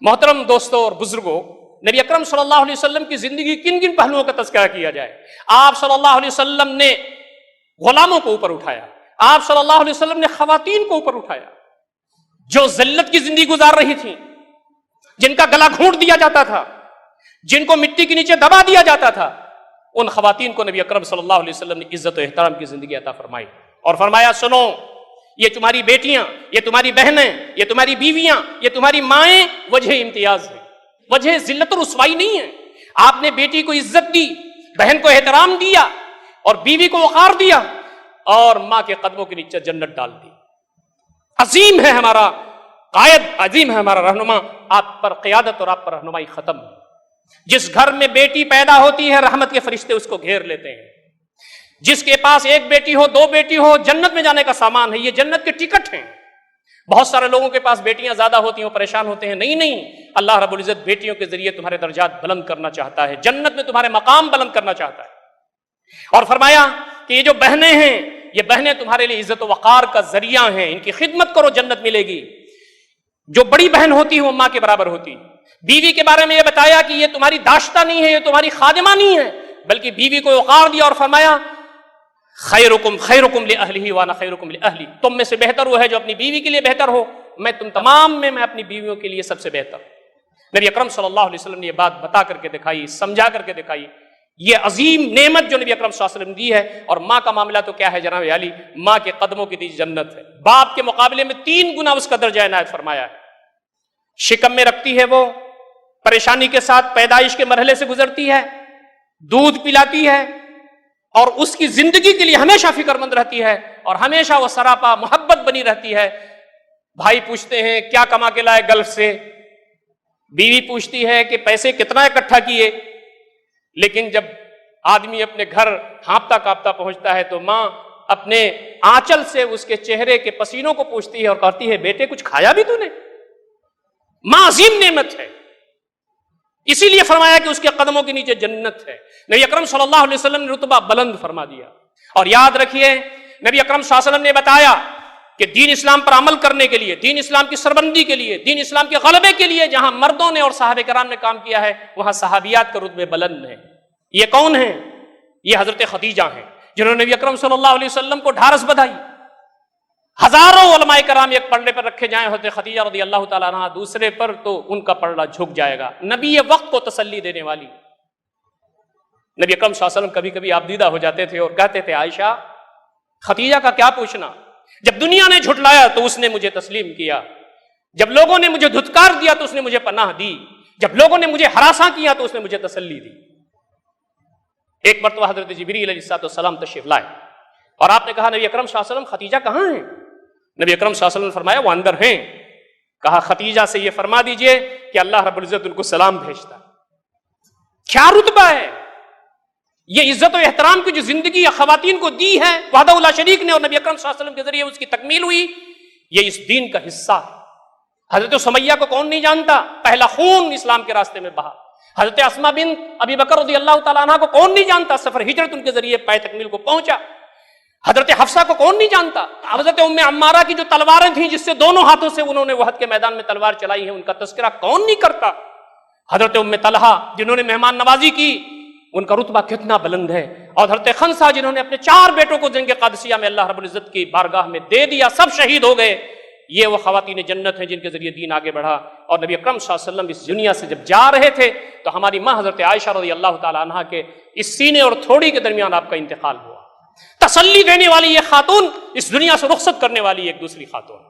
محترم دوستوں اور بزرگوں، نبی اکرم صلی اللہ علیہ وسلم کی زندگی کن کن پہلوؤں کا تذکرہ کیا جائے؟ آپ صلی اللہ علیہ وسلم نے غلاموں کو اوپر اٹھایا، آپ صلی اللہ علیہ وسلم نے خواتین کو اوپر اٹھایا جو ذلت کی زندگی گزار رہی تھیں، جن کا گلا گھونٹ دیا جاتا تھا، جن کو مٹی کے نیچے دبا دیا جاتا تھا، ان خواتین کو نبی اکرم صلی اللہ علیہ وسلم نے عزت و احترام کی زندگی عطا فرمائی اور فرمایا سنو، یہ تمہاری بیٹیاں، یہ تمہاری بہنیں، یہ تمہاری بیویاں، یہ تمہاری مائیں وجہ امتیاز ہے، وجہ ذلت اور رسوائی نہیں ہے۔ آپ نے بیٹی کو عزت دی، بہن کو احترام دیا اور بیوی کو وقار دیا اور ماں کے قدموں کے نیچے جنت ڈال دی۔ عظیم ہے ہمارا قائد، عظیم ہے ہمارا رہنما، آپ پر قیادت اور آپ پر رہنمائی ختم۔ جس گھر میں بیٹی پیدا ہوتی ہے رحمت کے فرشتے اس کو گھیر لیتے ہیں۔ جس کے پاس ایک بیٹی ہو، دو بیٹی ہو، جنت میں جانے کا سامان ہے، یہ جنت کے ٹکٹ ہیں۔ بہت سارے لوگوں کے پاس بیٹیاں زیادہ ہوتی ہیں، پریشان ہوتے ہیں۔ نہیں، اللہ رب العزت بیٹیوں کے ذریعے تمہارے درجات بلند کرنا چاہتا ہے، جنت میں تمہارے مقام بلند کرنا چاہتا ہے۔ اور فرمایا کہ یہ جو بہنیں ہیں، یہ بہنیں تمہارے لیے عزت و وقار کا ذریعہ ہیں، ان کی خدمت کرو، جنت ملے گی۔ جو بڑی بہن ہوتی ہے وہ ماں کے برابر ہوتی۔ بیوی کے بارے میں یہ بتایا کہ یہ تمہاری داشتہ نہیں ہے، یہ تمہاری خادمہ نہیں ہے، بلکہ بیوی کو وقار دیا اور فرمایا خیرکم خیرکم لأہلہ وانا خیرکم لأہلی، تم میں سے بہتر وہ ہے جو اپنی بیوی کے لیے بہتر ہو، میں تم تمام میں اپنی بیویوں کے لیے سب سے بہتر ہوں۔ نبی اکرم صلی اللہ علیہ وسلم نے یہ بات بتا کر کے دکھائی، سمجھا کر کے دکھائی۔ یہ عظیم نعمت جو نبی اکرم صلی اللہ علیہ وسلم نے دی ہے۔ اور ماں کا معاملہ تو کیا ہے جناب علی، ماں کے قدموں کی دی جنت ہے۔ باپ کے مقابلے میں 3 گنا اس کا درجہ عنایت فرمایا ہے۔ شکم میں رکھتی ہے، وہ پریشانی کے ساتھ پیدائش کے مرحلے سے گزرتی ہے، دودھ پلاتی ہے اور اس کی زندگی کے لیے ہمیشہ فکر مند رہتی ہے اور ہمیشہ وہ سراپا محبت بنی رہتی ہے۔ بھائی پوچھتے ہیں کیا کما کے لائے گلف سے، بیوی پوچھتی ہے کہ پیسے کتنا اکٹھا کیے، لیکن جب آدمی اپنے گھر ہانپتا کانپتا پہنچتا ہے تو ماں اپنے آنچل سے اس کے چہرے کے پسینوں کو پوچھتی ہے اور کہتی ہے بیٹے کچھ کھایا بھی تو نے؟ ماں عظیم نعمت ہے، اسی لیے فرمایا کہ اس کے قدموں کے نیچے جنت ہے۔ نبی اکرم صلی اللہ علیہ وسلم نے رتبہ بلند فرما دیا۔ اور یاد رکھیے نبی اکرم صلی اللہ علیہ وسلم نے بتایا کہ دین اسلام پر عمل کرنے کے لیے، دین اسلام کی سربندی کے لیے، دین اسلام کے غلبے کے لیے جہاں مردوں نے اور صحابہ کرام نے کام کیا ہے وہاں صحابیات کے رتبے بلند ہیں۔ یہ کون ہیں؟ یہ حضرت خدیجہ ہیں جنہوں نے نبی اکرم صلی اللہ علیہ وسلم کو ڈھارس بدھائی۔ ہزاروں علماء کرام ایک پلڑے پر رکھے جائیں، حضرت خدیجہ رضی اللہ تعالیٰ عنہ دوسرے پر، تو ان کا پلڑا جھک جائے گا۔ نبی وقت کو تسلی دینے والی۔ نبی اکرم صلی اللہ علیہ وسلم کبھی کبھی آبدیدہ ہو جاتے تھے اور کہتے تھے عائشہ خدیجہ کا کیا پوچھنا، جب دنیا نے جھٹلایا تو اس نے مجھے تسلیم کیا، جب لوگوں نے مجھے دھتکار دیا تو اس نے مجھے پناہ دی، جب لوگوں نے مجھے ہراساں کیا تو اس نے مجھے تسلی دی۔ ایک مرتبہ حضرت جبریل علیہ السلام تشریف لائے اور آپ نے کہا نبی اکرم صلی اللہ علیہ وسلم خدیجہ کہاں ہیں؟ نبی اکرم صلی اللہ علیہ وسلم نے فرمایا وہ اندر ہیں۔ کہا خدیجہ سے یہ فرما دیجئے کہ اللہ رب العزت ان کو سلام بھیجتا۔ کیا رتبہ ہے یہ، عزت و احترام کی جو زندگی خواتین کو دی ہے وحدہ لا شریک نے اور نبی اکرم صلی اللہ علیہ وسلم کے ذریعے اس کی تکمیل ہوئی، یہ اس دین کا حصہ ہے۔ حضرت سمیہ کو کون نہیں جانتا، پہلا خون اسلام کے راستے میں بہا۔ حضرت اسماء بنت ابی بکر رضی اللہ تعالیٰ عنہ کو کون نہیں جانتا، سفر ہجرت ان کے ذریعے پائے تکمیل کو پہنچا۔ حضرت حفصہ کو کون نہیں جانتا، حضرت ام عمارہ کی جو تلواریں تھیں جس سے دونوں ہاتھوں سے انہوں نے احد کے میدان میں تلوار چلائی ہے، ان کا تذکرہ کون نہیں کرتا۔ حضرت ام طلحہ جنہوں نے مہمان نوازی کی، ان کا رتبہ کتنا بلند ہے۔ اور حضرت خنسہ جنہوں نے اپنے 4 بیٹوں کو جنگ قادسیہ میں اللہ رب العزت کی بارگاہ میں دے دیا، سب شہید ہو گئے۔ یہ وہ خواتین جنت ہیں جن کے ذریعے دین آگے بڑھا۔ اور نبی اکرم صلی اللہ علیہ وسلم اس دنیا سے جب جا رہے تھے تو ہماری ماں حضرت عائشہ رضی اللہ تعالی عنہا کے اس سینے اور تھوڑی کے درمیان آپ کا انتقال ہوا۔ تسلی دینے والی یہ خاتون، اس دنیا سے رخصت کرنے والی ایک دوسری خاتون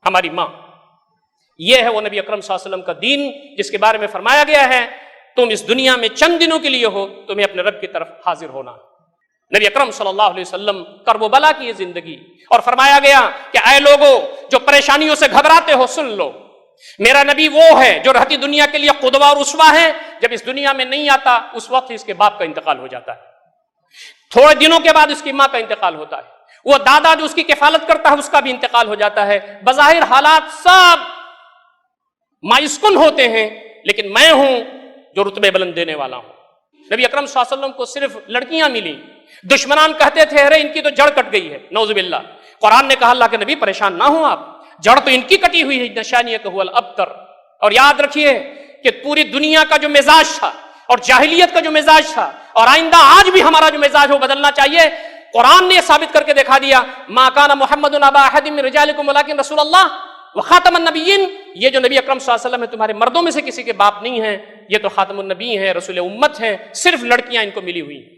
ہماری ماں۔ یہ ہے وہ نبی اکرم صلی اللہ علیہ وسلم کا دین جس کے بارے میں فرمایا گیا ہے تم اس دنیا میں چند دنوں کے لیے ہو، تمہیں اپنے رب کی طرف حاضر ہونا۔ نبی اکرم صلی اللہ علیہ وسلم کرب و بلا کی یہ زندگی، اور فرمایا گیا کہ اے لوگو جو پریشانیوں سے گھبراتے ہو سن لو، میرا نبی وہ ہے جو رہتی دنیا کے لیے قدوہ اور اسوہ ہے، جب اس دنیا میں نہیں آتا اس وقت اس کے باپ کا انتقال ہو جاتا ہے، تھوڑے دنوں کے بعد اس کی ماں کا انتقال ہوتا ہے، وہ دادا جو اس کی کفالت کرتا ہے اس کا بھی انتقال ہو جاتا ہے۔ بظاہر حالات سب مایوس کن ہوتے ہیں، لیکن میں ہوں جو رتبے بلند دینے والا ہوں۔ نبی اکرم صلی اللہ علیہ وسلم کو صرف لڑکیاں ملیں، دشمنان کہتے تھے ارے ان کی تو جڑ کٹ گئی ہے، نعوذ باللہ۔ قرآن نے کہا اللہ کے نبی پریشان نہ ہوں آپ، جڑ تو ان کی کٹی ہوئی ہے، نشانیہ کہ هو الابتر، اور یاد رکھیے کہ پوری دنیا کا جو مزاج تھا اور جاہلیت کا جو مزاج تھا اور آئندہ آج بھی ہمارا جو مزاج ہو بدلنا چاہیے، قرآن نے ثابت کر کے دکھا دیا، ما کان محمد ابا احد من رجالکم ولکن رسول اللہ وخاتم النبیین، یہ جو نبی اکرم صلی اللہ علیہ وسلم ہے تمہارے مردوں میں سے کسی کے باپ نہیں ہیں، یہ تو خاتم النبی ہیں، رسول امت ہیں، صرف لڑکیاں ان کو ملی ہوئی ہیں،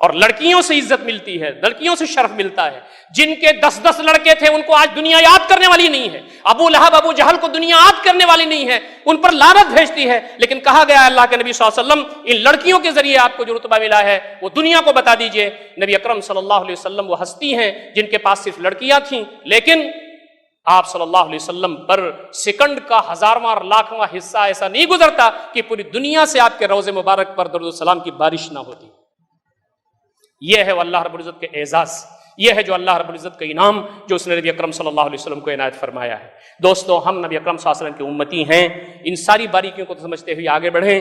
اور لڑکیوں سے عزت ملتی ہے، لڑکیوں سے شرف ملتا ہے۔ جن کے 10 لڑکے تھے ان کو آج دنیا یاد کرنے والی نہیں ہے، ابو لہب ابو جہل کو دنیا یاد کرنے والی نہیں ہے، ان پر لعنت بھیجتی ہے، لیکن کہا گیا ہے اللہ کے نبی صلی اللہ علیہ وسلم ان لڑکیوں کے ذریعے آپ کو جو رتبہ ملا ہے وہ دنیا کو بتا دیجئے۔ نبی اکرم صلی اللہ علیہ وسلم وہ ہستی ہیں جن کے پاس صرف لڑکیاں تھیں، لیکن آپ صلی اللہ علیہ وسلم پر سیکنڈ کا 1000واں اور لاکھواں حصہ ایسا نہیں گزرتا کہ پوری دنیا سے آپ کے روضے مبارک پر درود و سلام کی بارش نہ ہوتی۔ یہ ہے وہ اللہ رب العزت کے اعزاز، یہ ہے جو اللہ رب العزت کا انعام جو اس نے نبی اکرم صلی اللہ علیہ وسلم کو عنایت فرمایا ہے۔ دوستو، ہم نبی اکرم صلی اللہ علیہ وسلم کی امتی ہیں، ان ساری باریکیوں کو سمجھتے ہوئے آگے بڑھیں۔